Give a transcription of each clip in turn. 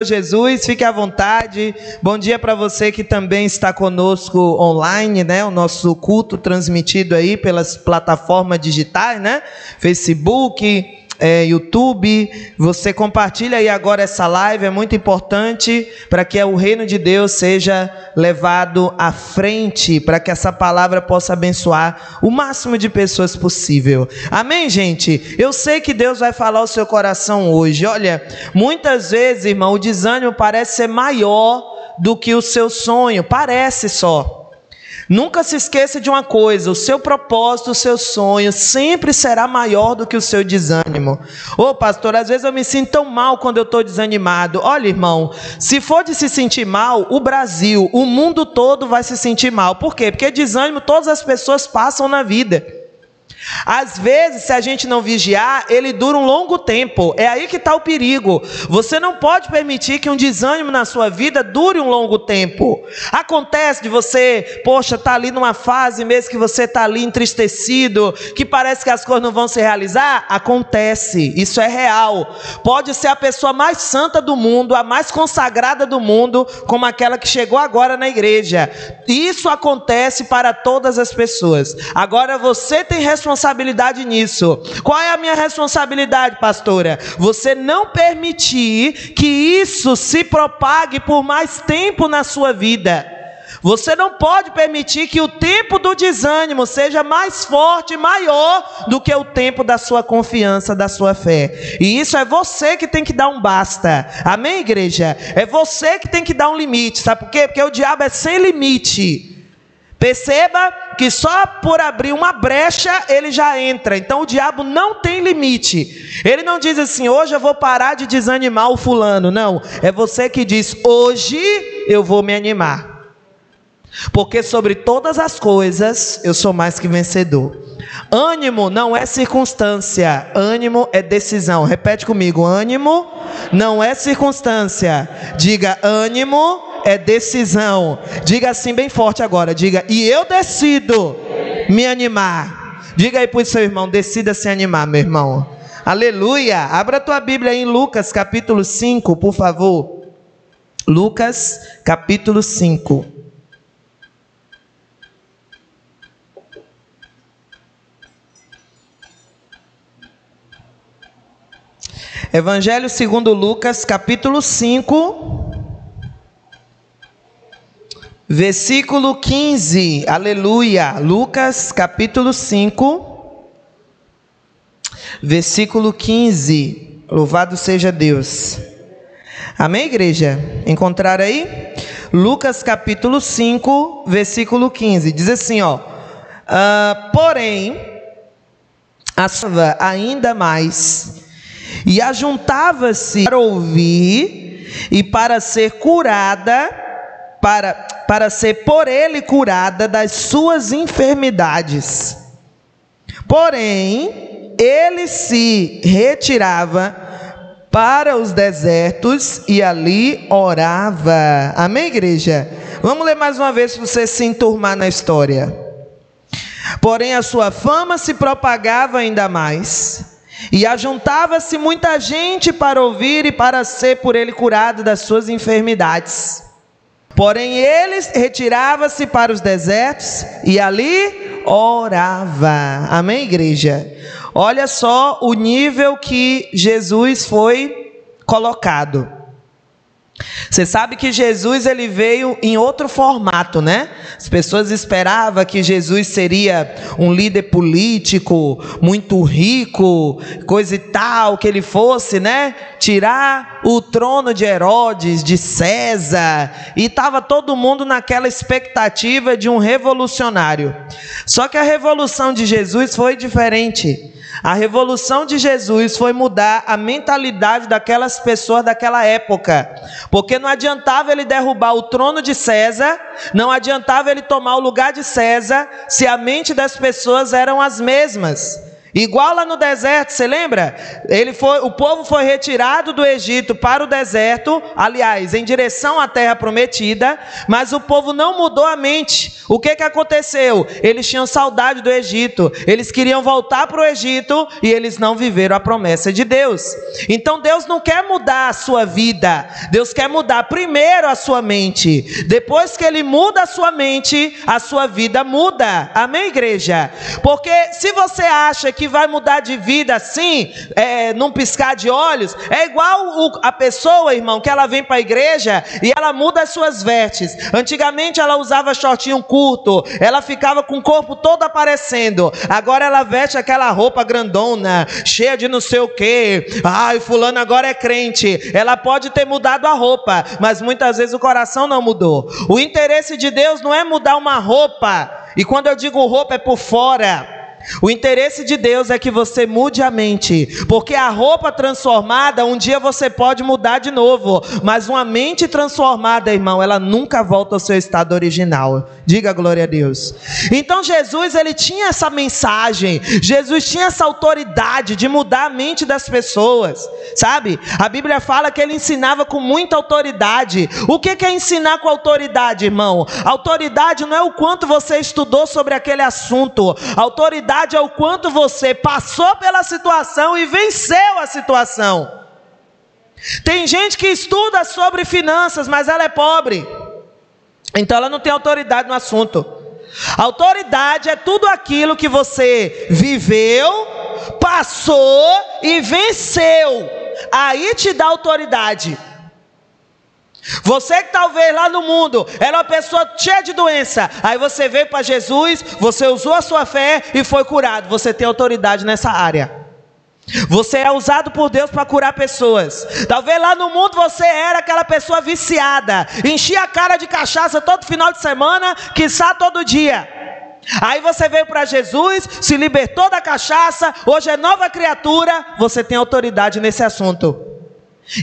Jesus, fique à vontade. Bom dia para você que também está conosco online, né? O nosso culto transmitido aí pelas plataformas digitais, né? Facebook, YouTube. Você compartilha aí agora essa live, é muito importante para que o reino de Deus seja levado à frente, para que essa palavra possa abençoar o máximo de pessoas possível. Amém, gente? Eu sei que Deus vai falar ao seu coração hoje. Olha, muitas vezes, irmão, o desânimo parece ser maior do que o seu sonho, parece só. Nunca se esqueça de uma coisa: o seu propósito, o seu sonho sempre será maior do que o seu desânimo. Ô pastor, às vezes eu me sinto tão mal quando eu estou desanimado. Olha, irmão, se for de se sentir mal, o Brasil, o mundo todo vai se sentir mal. Por quê? Porque desânimo todas as pessoas passam na vida. Às vezes, se a gente não vigiar, ele dura um longo tempo. É aí que está o perigo. Você não pode permitir que um desânimo na sua vida dure um longo tempo. Acontece de você, tá ali numa fase mesmo que você está ali entristecido, que parece que as coisas não vão se realizar. Acontece, isso é real. Pode ser a pessoa mais santa do mundo, a mais consagrada do mundo, como aquela que chegou agora na igreja. Isso acontece para todas as pessoas. Agora você tem responsabilidade nisso. Qual é a minha responsabilidade, pastora? Você não permitir que isso se propague por mais tempo na sua vida. Você não pode permitir que o tempo do desânimo seja mais forte, maior do que o tempo da sua confiança, da sua fé. E isso é você que tem que dar um basta. Amém, igreja? É você que tem que dar um limite. Sabe por quê? Porque o diabo é sem limite. Perceba que só por abrir uma brecha ele já entra. Então o diabo não tem limite. Ele não diz assim: hoje eu vou parar de desanimar o fulano. Não, é você que diz: hoje eu vou me animar, porque sobre todas as coisas eu sou mais que vencedor. Ânimo não é circunstância, ânimo é decisão. Repete comigo: ânimo não é circunstância. Diga: ânimo é decisão. Diga assim bem forte agora, diga: e eu decido me animar. Diga aí para o seu irmão: decida se animar, meu irmão. Aleluia. Abra a tua Bíblia aí em Lucas capítulo 5, por favor. Lucas capítulo 5. Evangelho segundo Lucas, capítulo 5, versículo 15. Aleluia. Lucas, capítulo 5, versículo 15. Louvado seja Deus. Amém, igreja? Encontraram aí? Lucas, capítulo 5, versículo 15. Diz assim, porém, assava ainda mais, e ajuntava-se para ouvir e para ser curada, para ser por ele curada das suas enfermidades. Porém, ele se retirava para os desertos e ali orava. Amém, igreja? Vamos ler mais uma vez para você se enturmar na história. Porém, a sua fama se propagava ainda mais, e ajuntava-se muita gente para ouvir e para ser por ele curado das suas enfermidades. Porém, ele retirava-se para os desertos e ali orava. Amém, igreja? Olha só o nível que Jesus foi colocado. Você sabe que Jesus ele veio em outro formato, né? As pessoas esperavam que Jesus seria um líder político, muito rico, coisa e tal, que ele fosse, né? Tirar o trono de Herodes, de César, e estava todo mundo naquela expectativa de um revolucionário. Só que a revolução de Jesus foi diferente. A revolução de Jesus foi mudar a mentalidade daquelas pessoas daquela época, porque não adiantava ele derrubar o trono de César, não adiantava ele tomar o lugar de César, se a mente das pessoas eram as mesmas. Igual lá no deserto, você lembra? O povo foi retirado do Egito para o deserto, aliás, em direção à terra prometida, mas o povo não mudou a mente. O que aconteceu? Eles tinham saudade do Egito, eles queriam voltar para o Egito e eles não viveram a promessa de Deus. Então Deus não quer mudar a sua vida, Deus quer mudar primeiro a sua mente. Depois que Ele muda a sua mente, a sua vida muda. Amém, igreja? Porque se você acha que vai mudar de vida assim, num piscar de olhos, é igual a pessoa, irmão, que ela vem para a igreja e ela muda as suas vestes. Antigamente ela usava shortinho curto, ela ficava com o corpo todo aparecendo. Agora ela veste aquela roupa grandona, cheia de não sei o que. Ai, fulano agora é crente. Ela pode ter mudado a roupa, mas muitas vezes o coração não mudou. O interesse de Deus não é mudar uma roupa, e quando eu digo roupa é por fora. O interesse de Deus é que você mude a mente, porque a roupa transformada, um dia você pode mudar de novo, mas uma mente transformada, irmão, ela nunca volta ao seu estado original. Diga glória a Deus. Então Jesus, ele tinha essa mensagem, Jesus tinha essa autoridade de mudar a mente das pessoas, sabe? A Bíblia fala que ele ensinava com muita autoridade. O que é ensinar com autoridade, irmão? Autoridade não é o quanto você estudou sobre aquele assunto, autoridade é o quanto você passou pela situação e venceu a situação. Tem gente que estuda sobre finanças, mas ela é pobre, então ela não tem autoridade no assunto. Autoridade é tudo aquilo que você viveu, passou e venceu. Aí te dá autoridade. Você que talvez lá no mundo era uma pessoa cheia de doença, aí você veio para Jesus, você usou a sua fé e foi curado. Você tem autoridade nessa área. Você é usado por Deus para curar pessoas. Talvez lá no mundo você era aquela pessoa viciada, enchia a cara de cachaça todo final de semana, quiçá todo dia. Aí você veio para Jesus, se libertou da cachaça, hoje é nova criatura, você tem autoridade nesse assunto.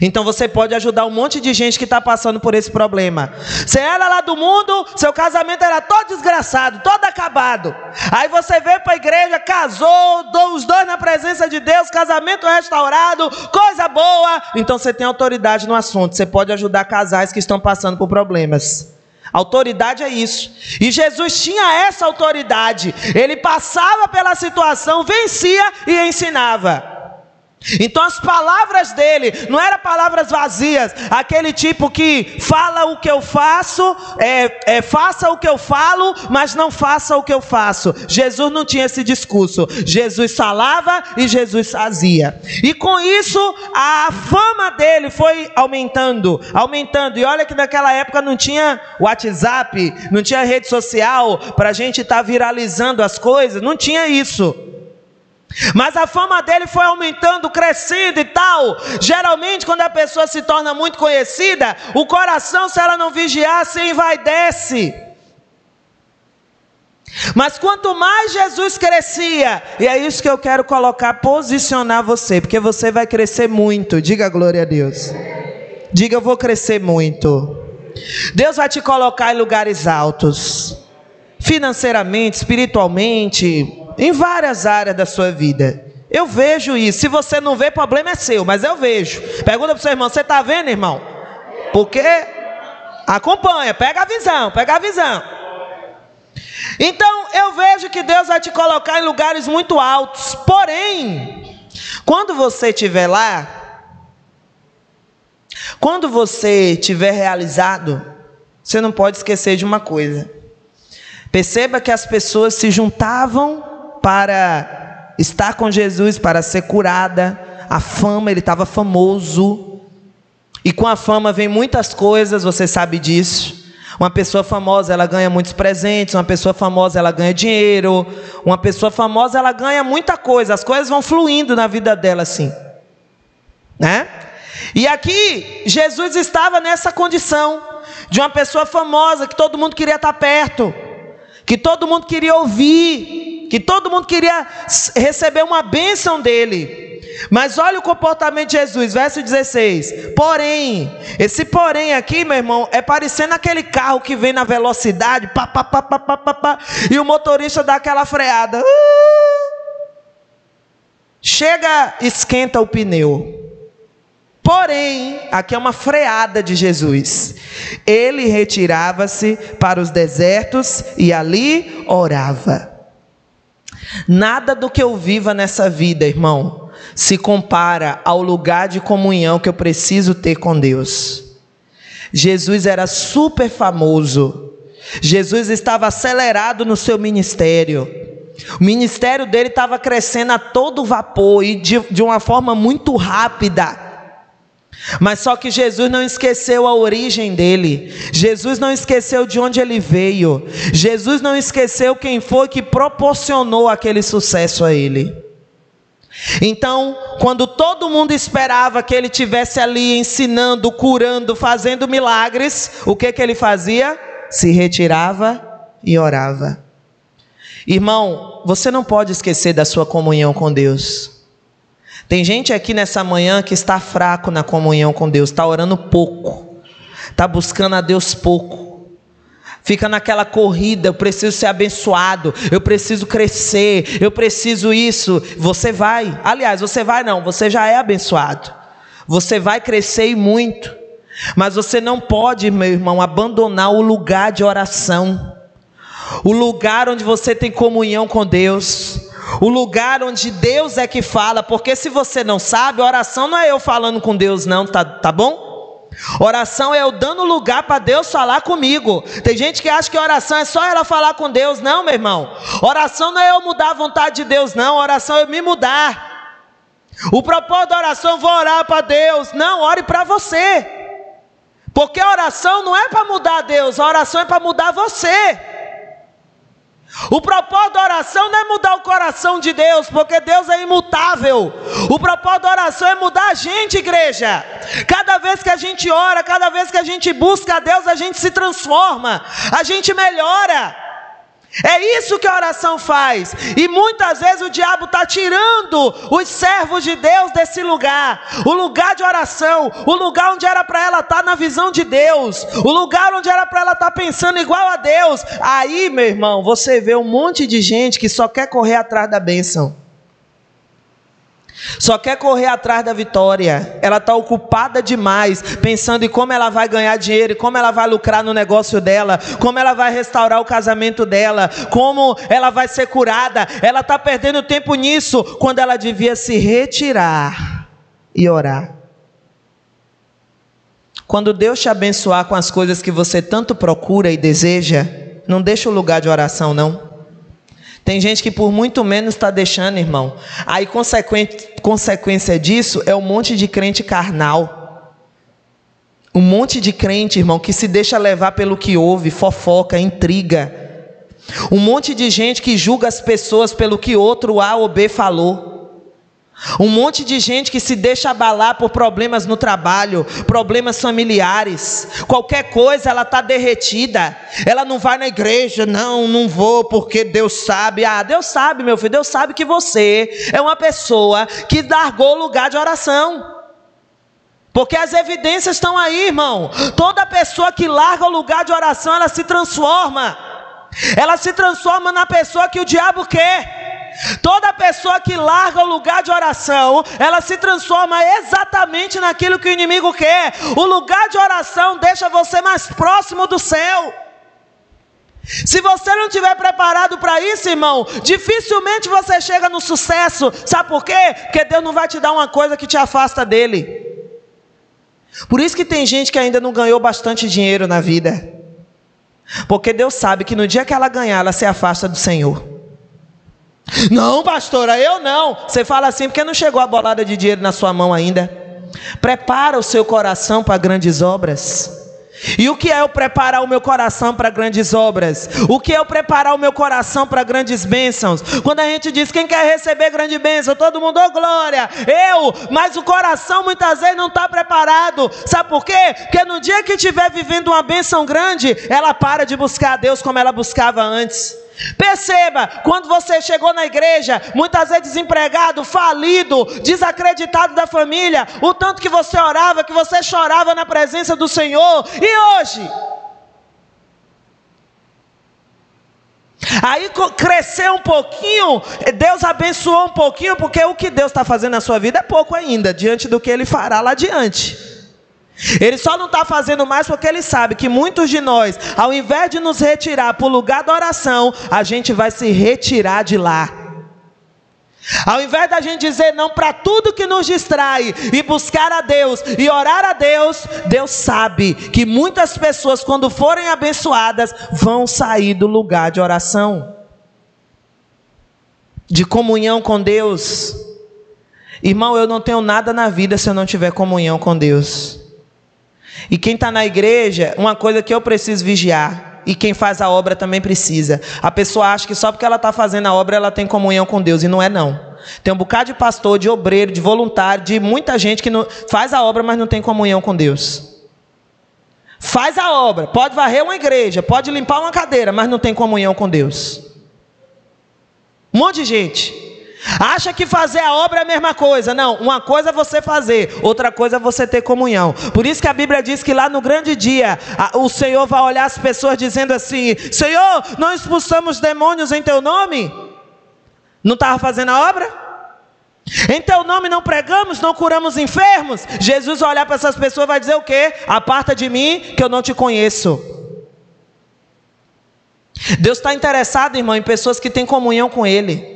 Então você pode ajudar um monte de gente que está passando por esse problema. Você era lá do mundo, seu casamento era todo desgraçado, todo acabado. Aí você veio para a igreja, casou, os dois na presença de Deus, casamento restaurado, coisa boa. Então você tem autoridade no assunto, você pode ajudar casais que estão passando por problemas. Autoridade é isso. E Jesus tinha essa autoridade. Ele passava pela situação, vencia e ensinava. Então as palavras dele não eram palavras vazias, aquele tipo que fala o que eu faço, faça o que eu falo, mas não faça o que eu faço. Jesus não tinha esse discurso. Jesus falava e Jesus fazia. E com isso a fama dele foi aumentando. E olha que naquela época não tinha WhatsApp, não tinha rede social para a gente estar viralizando as coisas, não tinha isso. Mas a fama dele foi aumentando, crescendo e tal. Geralmente quando a pessoa se torna muito conhecida, o coração, se ela não vigiar, se envaidece. Mas quanto mais Jesus crescia, e é isso que eu quero colocar, posicionar você, porque você vai crescer muito. Diga glória a Deus. Diga, eu vou crescer muito. Deus vai te colocar em lugares altos, financeiramente, espiritualmente, em várias áreas da sua vida. Eu vejo isso. Se você não vê, problema é seu, mas eu vejo. Pergunta para o seu irmão, você está vendo, irmão? Porque acompanha, pega a visão. Então eu vejo que Deus vai te colocar em lugares muito altos. Porém, quando você estiver lá, quando você estiver realizado, você não pode esquecer de uma coisa. Perceba que as pessoas se juntavam para estar com Jesus, para ser curada. A fama, ele estava famoso, e com a fama vem muitas coisas, você sabe disso. Uma pessoa famosa, ela ganha muitos presentes, uma pessoa famosa, ela ganha dinheiro, uma pessoa famosa, ela ganha muita coisa, as coisas vão fluindo na vida dela assim, né? E aqui, Jesus estava nessa condição, de uma pessoa famosa, que todo mundo queria estar perto, que todo mundo queria ouvir, que todo mundo queria receber uma bênção dele. Mas olha o comportamento de Jesus, verso 16. Porém, esse porém aqui, meu irmão, é parecendo aquele carro que vem na velocidade, e o motorista dá aquela freada. Chega, esquenta o pneu. Porém, aqui é uma freada de Jesus. Ele retirava-se para os desertos e ali orava. Nada do que eu viva nessa vida, irmão, se compara ao lugar de comunhão que eu preciso ter com Deus. Jesus era super famoso. Jesus estava acelerado no seu ministério. O ministério dele estava crescendo a todo vapor e de uma forma muito rápida. Mas só que Jesus não esqueceu a origem dele. Jesus não esqueceu de onde ele veio. Jesus não esqueceu quem foi que proporcionou aquele sucesso a ele. Então, quando todo mundo esperava que ele estivesse ali ensinando, curando, fazendo milagres, o que ele fazia? Se retirava e orava. Irmão, você não pode esquecer da sua comunhão com Deus. Tem gente aqui nessa manhã que está fraco na comunhão com Deus, está orando pouco, está buscando a Deus pouco, fica naquela corrida, eu preciso ser abençoado, eu preciso crescer, eu preciso isso. Você vai, aliás, você vai não, você já é abençoado, você vai crescer e muito, mas você não pode, meu irmão, abandonar o lugar de oração, o lugar onde você tem comunhão com Deus, o lugar onde Deus é que fala, porque se você não sabe, oração não é eu falando com Deus não, tá bom? Oração é eu dando lugar para Deus falar comigo. Tem gente que acha que oração é só ela falar com Deus. Não, meu irmão, oração não é eu mudar a vontade de Deus não, oração é eu me mudar. O propósito da oração, eu vou orar para Deus. Não, ore para você, porque a oração não é para mudar Deus, a oração é para mudar você. O propósito da oração não é mudar o coração de Deus, porque Deus é imutável. O propósito da oração é mudar a gente, igreja. Cada vez que a gente ora, cada vez que a gente busca a Deus, a gente se transforma, a gente melhora. É isso que a oração faz. E muitas vezes o diabo está tirando os servos de Deus desse lugar. O lugar de oração, o lugar onde era para ela estar na visão de Deus, o lugar onde era para ela estar pensando igual a Deus. Aí, meu irmão, você vê um monte de gente que só quer correr atrás da bênção, só quer correr atrás da vitória. Ela está ocupada demais, pensando em como ela vai ganhar dinheiro, como ela vai lucrar no negócio dela, como ela vai restaurar o casamento dela, como ela vai ser curada. Ela está perdendo tempo nisso, quando ela devia se retirar e orar. Quando Deus te abençoar com as coisas que você tanto procura e deseja, não deixa o lugar de oração não. Tem gente que por muito menos está deixando, irmão. Aí consequência disso é um monte de crente carnal. Um monte de crente, irmão, que se deixa levar pelo que ouve, fofoca, intriga. Um monte de gente que julga as pessoas pelo que outro A ou B falou. Um monte de gente que se deixa abalar por problemas no trabalho, problemas familiares. Qualquer coisa ela está derretida. Ela não vai na igreja, não vou porque Deus sabe. Ah, Deus sabe, meu filho, Deus sabe que você é uma pessoa que largou o lugar de oração. Porque as evidências estão aí, irmão. Toda pessoa que larga o lugar de oração, ela se transforma. Ela se transforma na pessoa que o diabo quer. Toda pessoa que larga o lugar de oração, ela se transforma exatamente naquilo que o inimigo quer. O lugar de oração deixa você mais próximo do céu. Se você não estiver preparado para isso, irmão, dificilmente você chega no sucesso. Sabe por quê? Porque Deus não vai te dar uma coisa que te afasta dele. Por isso que tem gente que ainda não ganhou bastante dinheiro na vida, porque Deus sabe que no dia que ela ganhar, ela se afasta do Senhor. Não, pastora, eu não. Você fala assim porque não chegou a bolada de dinheiro na sua mão ainda. Prepara o seu coração para grandes obras. E o que é eu preparar o meu coração para grandes obras? O que é eu preparar o meu coração para grandes bênçãos? Quando a gente diz, quem quer receber grande bênção? Todo mundo, oh glória, mas o coração muitas vezes não está preparado. Sabe por quê? Porque no dia que estiver vivendo uma bênção grande, ela para de buscar a Deus como ela buscava antes. Perceba, quando você chegou na igreja, muitas vezes desempregado, falido, desacreditado da família, o tanto que você orava, que você chorava na presença do Senhor. E hoje? Aí cresceu um pouquinho, Deus abençoou um pouquinho, porque o que Deus está fazendo na sua vida é pouco ainda, diante do que Ele fará lá adiante. Ele só não está fazendo mais porque Ele sabe que muitos de nós, ao invés de nos retirar para o lugar da oração, a gente vai se retirar de lá. Ao invés da gente dizer não para tudo que nos distrai e buscar a Deus e orar a Deus, Deus sabe que muitas pessoas, quando forem abençoadas, vão sair do lugar de oração, de comunhão com Deus. Irmão, eu não tenho nada na vida se eu não tiver comunhão com Deus. E quem está na igreja, uma coisa que eu preciso vigiar, e quem faz a obra também precisa. A pessoa acha que só porque ela está fazendo a obra, ela tem comunhão com Deus, e não é não. Tem um bocado de pastor, de obreiro, de voluntário, de muita gente que não, faz a obra, mas não tem comunhão com Deus. Faz a obra, pode varrer uma igreja, pode limpar uma cadeira, mas não tem comunhão com Deus. Um monte de gente acha que fazer a obra é a mesma coisa. Não, uma coisa é você fazer, outra coisa é você ter comunhão. Por isso que a Bíblia diz que lá no grande dia, o Senhor vai olhar as pessoas dizendo assim: Senhor, nós expulsamos demônios em teu nome? Não estava fazendo a obra? Em teu nome não pregamos, não curamos enfermos? Jesus vai olhar para essas pessoas e vai dizer o quê? Aparta de mim, que eu não te conheço. Deus está interessado, irmão, em pessoas que têm comunhão com Ele.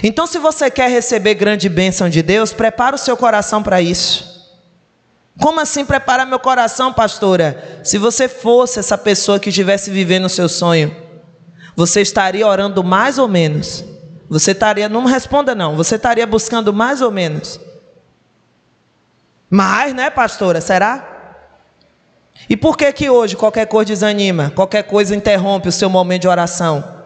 Então, se você quer receber grande bênção de Deus, prepara o seu coração para isso. Como assim preparar meu coração, pastora? Se você fosse essa pessoa que estivesse vivendo o seu sonho, você estaria orando mais ou menos? Você estaria, não me responda não, você estaria buscando mais ou menos? Mais, né, pastora? Será? E por que que hoje qualquer coisa desanima? Qualquer coisa interrompe o seu momento de oração?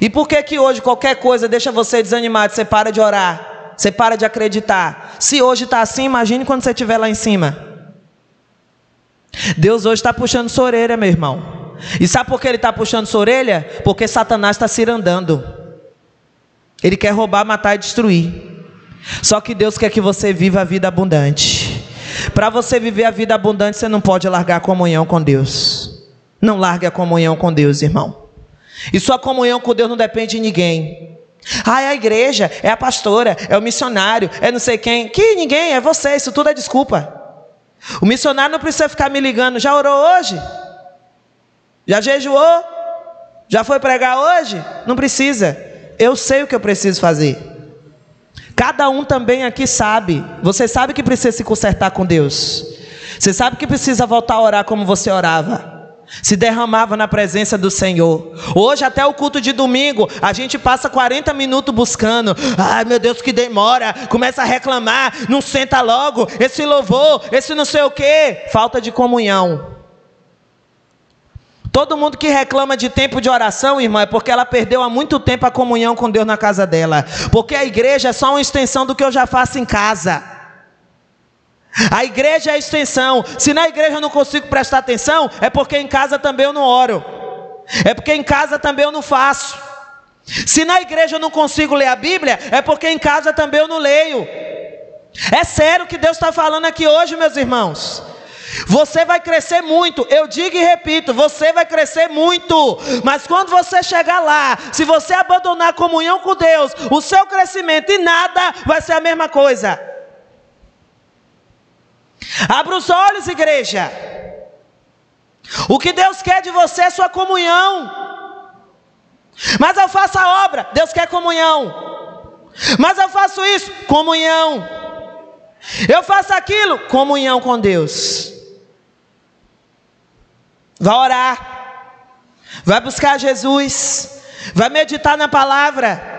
E por que que hoje qualquer coisa deixa você desanimado, você para de orar, você para de acreditar? Se hoje está assim, imagine quando você estiver lá em cima. Deus hoje está puxando sua orelha, meu irmão. E sabe por que Ele está puxando sua orelha? Porque Satanás está cirandando. Ele quer roubar, matar e destruir. Só que Deus quer que você viva a vida abundante. Para você viver a vida abundante, você não pode largar a comunhão com Deus. Não largue a comunhão com Deus, irmão. E sua comunhão com Deus não depende de ninguém. É a igreja, é a pastora, é o missionário, é não sei quem. Que ninguém, é você, isso tudo é desculpa. O missionário não precisa ficar me ligando: já orou hoje? Já jejuou? Já foi pregar hoje? Não precisa. Eu sei o que eu preciso fazer. Cada um também aqui sabe. Você sabe que precisa se consertar com Deus. Você sabe que precisa voltar a orar como você orava. Se derramava na presença do Senhor. Hoje até o culto de domingo a gente passa 40 minutos buscando. Ai meu Deus, que demora. Começa a reclamar, não senta logo. Esse louvor, esse não sei o que. Falta de comunhão. Todo mundo que reclama de tempo de oração, irmão, é porque ela perdeu há muito tempo a comunhão com Deus na casa dela. Porque a igreja é só uma extensão do que eu já faço em casa. A igreja é a extensão. Se na igreja eu não consigo prestar atenção, é porque em casa também eu não oro. É porque em casa também eu não faço. Se na igreja eu não consigo ler a Bíblia, é porque em casa também eu não leio. É sério o que Deus está falando aqui hoje, meus irmãos. Você vai crescer muito, eu digo e repito, você vai crescer muito. Mas quando você chegar lá, se você abandonar a comunhão com Deus, o seu crescimento e nada vai ser a mesma coisa. Abra os olhos, igreja. O que Deus quer de você é sua comunhão. Mas eu faço a obra, Deus quer comunhão. Mas eu faço isso, comunhão. Eu faço aquilo, comunhão com Deus. Vai orar, vai buscar Jesus, vai meditar na palavra.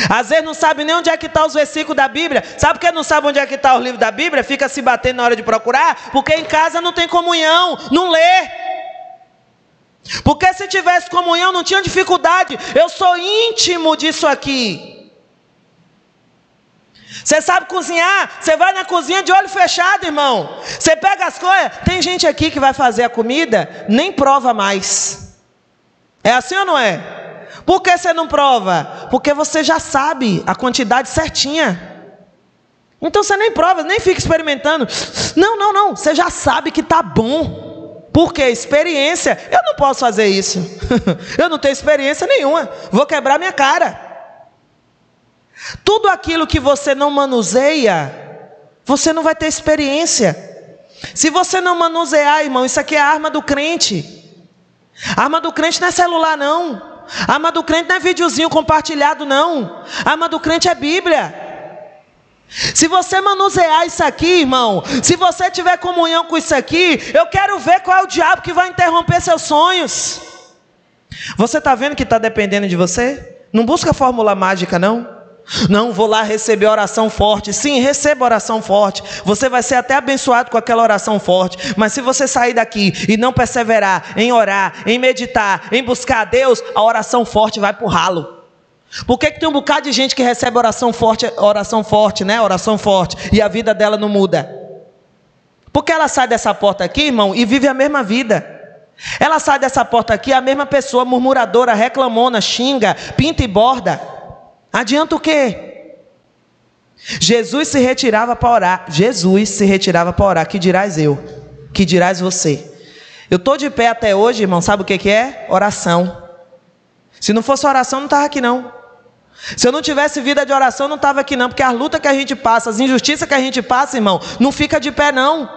Às vezes não sabe nem onde é que está os versículos da Bíblia. Sabe por que não sabe onde é que está o livro da Bíblia? Fica se batendo na hora de procurar. Porque em casa não tem comunhão, não lê. Porque se tivesse comunhão não tinha dificuldade. Eu sou íntimo disso aqui. Você sabe cozinhar? Você vai na cozinha de olho fechado, irmão. Você pega as coisas. Tem gente aqui que vai fazer a comida, nem prova mais. É assim ou não é? Por que você não prova? Porque você já sabe a quantidade certinha. Então você nem prova, nem fica experimentando. Não. Você já sabe que está bom. Por quê? Experiência. Eu não posso fazer isso. Eu não tenho experiência nenhuma. Vou quebrar minha cara. Tudo aquilo que você não manuseia, você não vai ter experiência. Se você não manusear, irmão, isso aqui é a arma do crente. A arma do crente não é celular, não. A arma do crente não é videozinho compartilhado, não. A arma do crente é Bíblia. Se você manusear isso aqui, irmão, se você tiver comunhão com isso aqui, eu quero ver qual é o diabo que vai interromper seus sonhos. Você está vendo que está dependendo de você? Não busca fórmula mágica, não. Não, vou lá receber oração forte. Sim, receba oração forte. Você vai ser até abençoado com aquela oração forte. Mas se você sair daqui e não perseverar em orar, em meditar, em buscar a Deus, a oração forte vai pro ralo. Por que tem um bocado de gente que recebe oração forte, né? Oração forte, e a vida dela não muda? Porque ela sai dessa porta aqui, irmão, e vive a mesma vida. Ela sai dessa porta aqui, a mesma pessoa, murmuradora, reclamona, xinga, pinta e borda. Adianta o quê? Jesus se retirava para orar. Jesus se retirava para orar. Que dirás eu? Que dirás você? Eu estou de pé até hoje, irmão. Sabe o que é? Oração. Se não fosse oração, não estava aqui não. Se eu não tivesse vida de oração, não estava aqui não. Porque as lutas que a gente passa, as injustiças que a gente passa, irmão, não fica de pé não.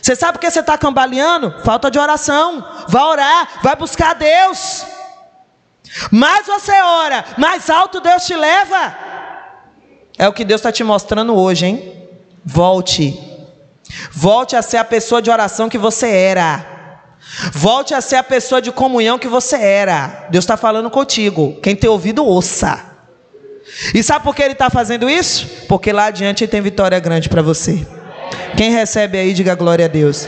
Você sabe por que você está cambaleando? Falta de oração. Vai orar, vai buscar Deus. Mais você ora, mais alto Deus te leva. É o que Deus está te mostrando hoje, hein? Volte a ser a pessoa de oração que você era. Volte a ser a pessoa de comunhão que você era. Deus está falando contigo. Quem tem ouvido, ouça. E sabe por que Ele está fazendo isso? Porque lá adiante tem vitória grande para você. Quem recebe aí, diga glória a Deus.